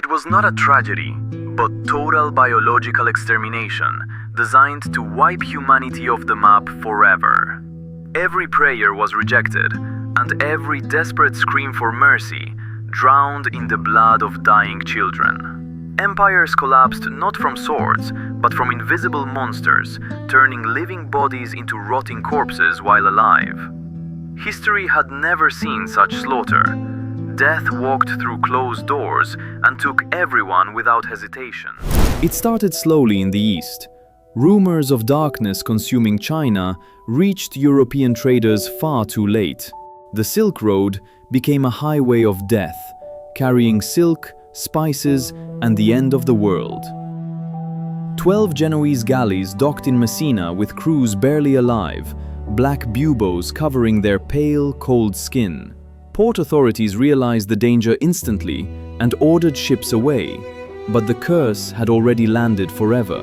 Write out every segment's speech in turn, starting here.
It was not a tragedy, but total biological extermination, designed to wipe humanity off the map forever. Every prayer was rejected, and every desperate scream for mercy drowned in the blood of dying children. Empires collapsed not from swords, but from invisible monsters, turning living bodies into rotting corpses while alive. History had never seen such slaughter. Death walked through closed doors and took everyone without hesitation. It started slowly in the east. Rumors of darkness consuming China reached European traders far too late. The Silk Road became a highway of death, carrying silk, spices, and the end of the world. 12 Genoese galleys docked in Messina with crews barely alive, black buboes covering their pale, cold skin. Port authorities realized the danger instantly and ordered ships away, but the curse had already landed forever.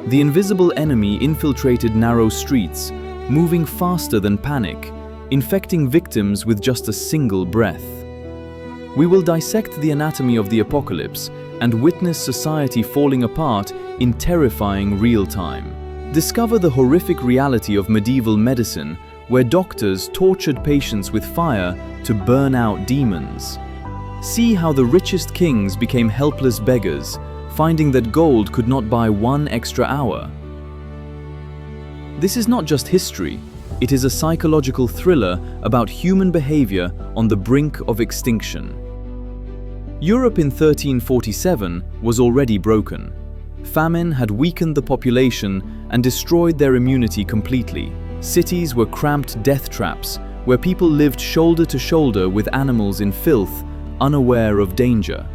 The invisible enemy infiltrated narrow streets, moving faster than panic, infecting victims with just a single breath. We will dissect the anatomy of the apocalypse and witness society falling apart in terrifying real time. Discover the horrific reality of medieval medicine, where doctors tortured patients with fire to burn out demons. See how the richest kings became helpless beggars, finding that gold could not buy one extra hour. This is not just history, it is a psychological thriller about human behavior on the brink of extinction. Europe in 1347 was already broken. Famine had weakened the population and destroyed their immunity completely. Cities were cramped death traps, where people lived shoulder to shoulder with animals in filth, unaware of danger.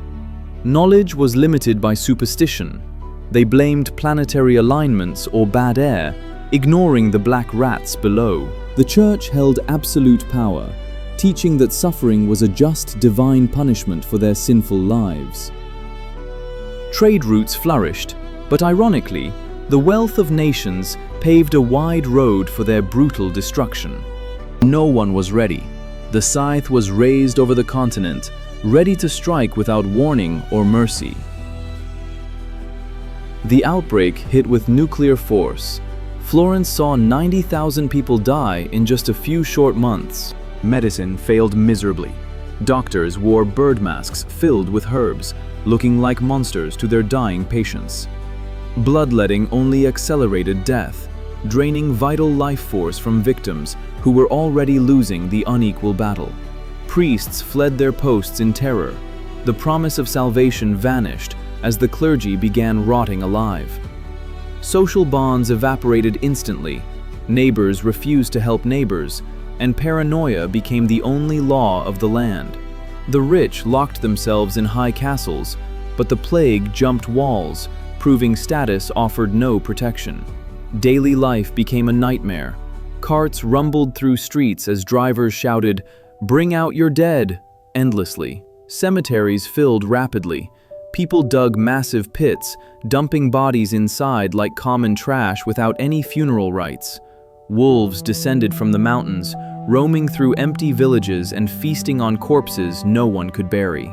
Knowledge was limited by superstition. They blamed planetary alignments or bad air, ignoring the black rats below. The church held absolute power, teaching that suffering was a just divine punishment for their sinful lives. Trade routes flourished, but ironically, the wealth of nations paved a wide road for their brutal destruction. No one was ready. The scythe was raised over the continent, ready to strike without warning or mercy. The outbreak hit with nuclear force. Florence saw 90,000 people die in just a few short months. Medicine failed miserably. Doctors wore bird masks filled with herbs, looking like monsters to their dying patients. Bloodletting only accelerated death, draining vital life force from victims who were already losing the unequal battle. Priests fled their posts in terror. The promise of salvation vanished as the clergy began rotting alive. Social bonds evaporated instantly. Neighbors refused to help neighbors, and paranoia became the only law of the land. The rich locked themselves in high castles, but the plague jumped walls, proving status offered no protection. Daily life became a nightmare. Carts rumbled through streets as drivers shouted, "Bring out your dead!" endlessly. Cemeteries filled rapidly. People dug massive pits, dumping bodies inside like common trash without any funeral rites. Wolves descended from the mountains, roaming through empty villages and feasting on corpses no one could bury.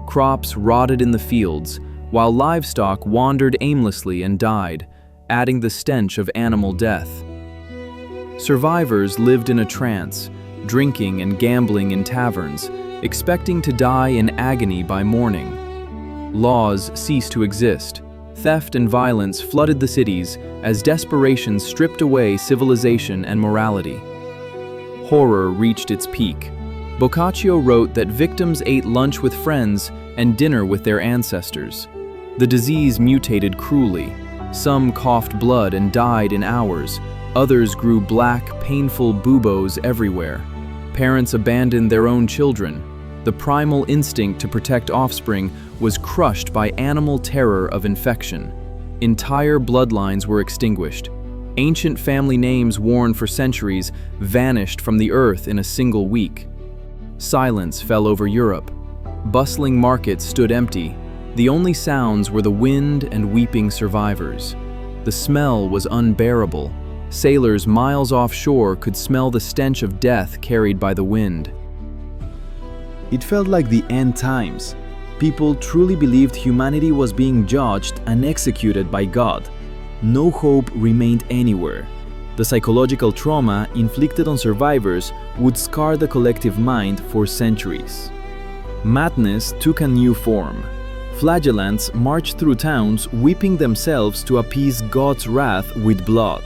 Crops rotted in the fields, while livestock wandered aimlessly and died, adding the stench of animal death. Survivors lived in a trance, drinking and gambling in taverns, expecting to die in agony by morning. Laws ceased to exist. Theft and violence flooded the cities as desperation stripped away civilization and morality. Horror reached its peak. Boccaccio wrote that victims ate lunch with friends and dinner with their ancestors. The disease mutated cruelly. Some coughed blood and died in hours. Others grew black, painful buboes everywhere. Parents abandoned their own children. The primal instinct to protect offspring was crushed by animal terror of infection. Entire bloodlines were extinguished. Ancient family names worn for centuries vanished from the earth in a single week. Silence fell over Europe. Bustling markets stood empty. The only sounds were the wind and weeping survivors. The smell was unbearable. Sailors miles offshore could smell the stench of death carried by the wind. It felt like the end times. People truly believed humanity was being judged and executed by God. No hope remained anywhere. The psychological trauma inflicted on survivors would scar the collective mind for centuries. Madness took a new form. Flagellants marched through towns, whipping themselves to appease God's wrath with blood.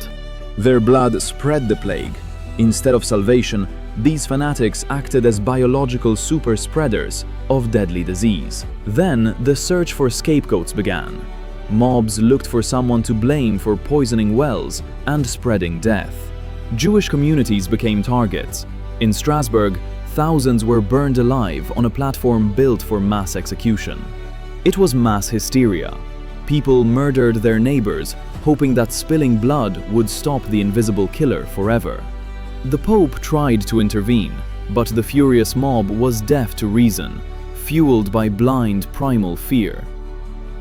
Their blood spread the plague. Instead of salvation, these fanatics acted as biological super spreaders of deadly disease. Then the search for scapegoats began. Mobs looked for someone to blame for poisoning wells and spreading death. Jewish communities became targets. In Strasbourg, thousands were burned alive on a platform built for mass execution. It was mass hysteria. People murdered their neighbors, hoping that spilling blood would stop the invisible killer forever. The Pope tried to intervene, but the furious mob was deaf to reason, fueled by blind primal fear.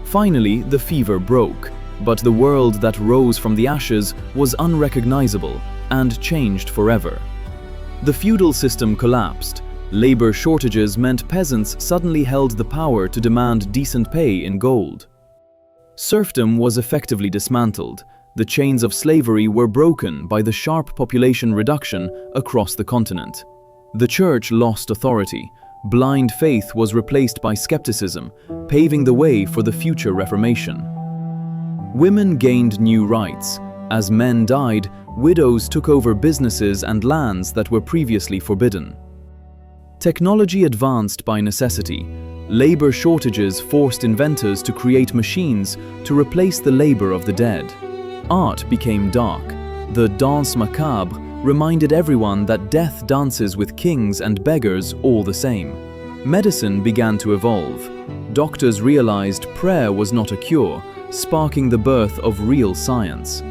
Finally, the fever broke, but the world that rose from the ashes was unrecognizable and changed forever. The feudal system collapsed. Labor shortages meant peasants suddenly held the power to demand decent pay in gold. Serfdom was effectively dismantled. The chains of slavery were broken by the sharp population reduction across the continent. The church lost authority. Blind faith was replaced by skepticism, paving the way for the future Reformation. Women gained new rights. As men died, widows took over businesses and lands that were previously forbidden. Technology advanced by necessity. Labor shortages forced inventors to create machines to replace the labor of the dead. Art became dark. The danse macabre reminded everyone that death dances with kings and beggars all the same. Medicine began to evolve. Doctors realized prayer was not a cure, sparking the birth of real science.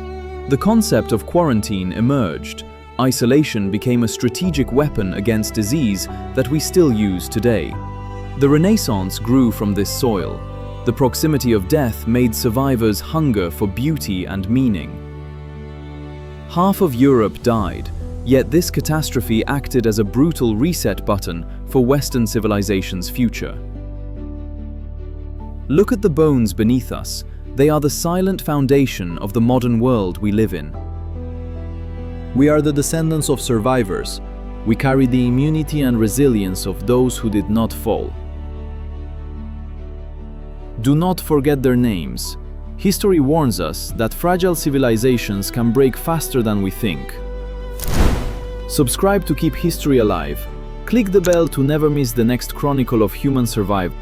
The concept of quarantine emerged. Isolation became a strategic weapon against disease that we still use today. The Renaissance grew from this soil. The proximity of death made survivors hunger for beauty and meaning. Half of Europe died, yet this catastrophe acted as a brutal reset button for Western civilization's future. Look at the bones beneath us. They are the silent foundation of the modern world we live in. We are the descendants of survivors. We carry the immunity and resilience of those who did not fall. Do not forget their names. History warns us that fragile civilizations can break faster than we think. Subscribe to keep history alive. Click the bell to never miss the next chronicle of human survival.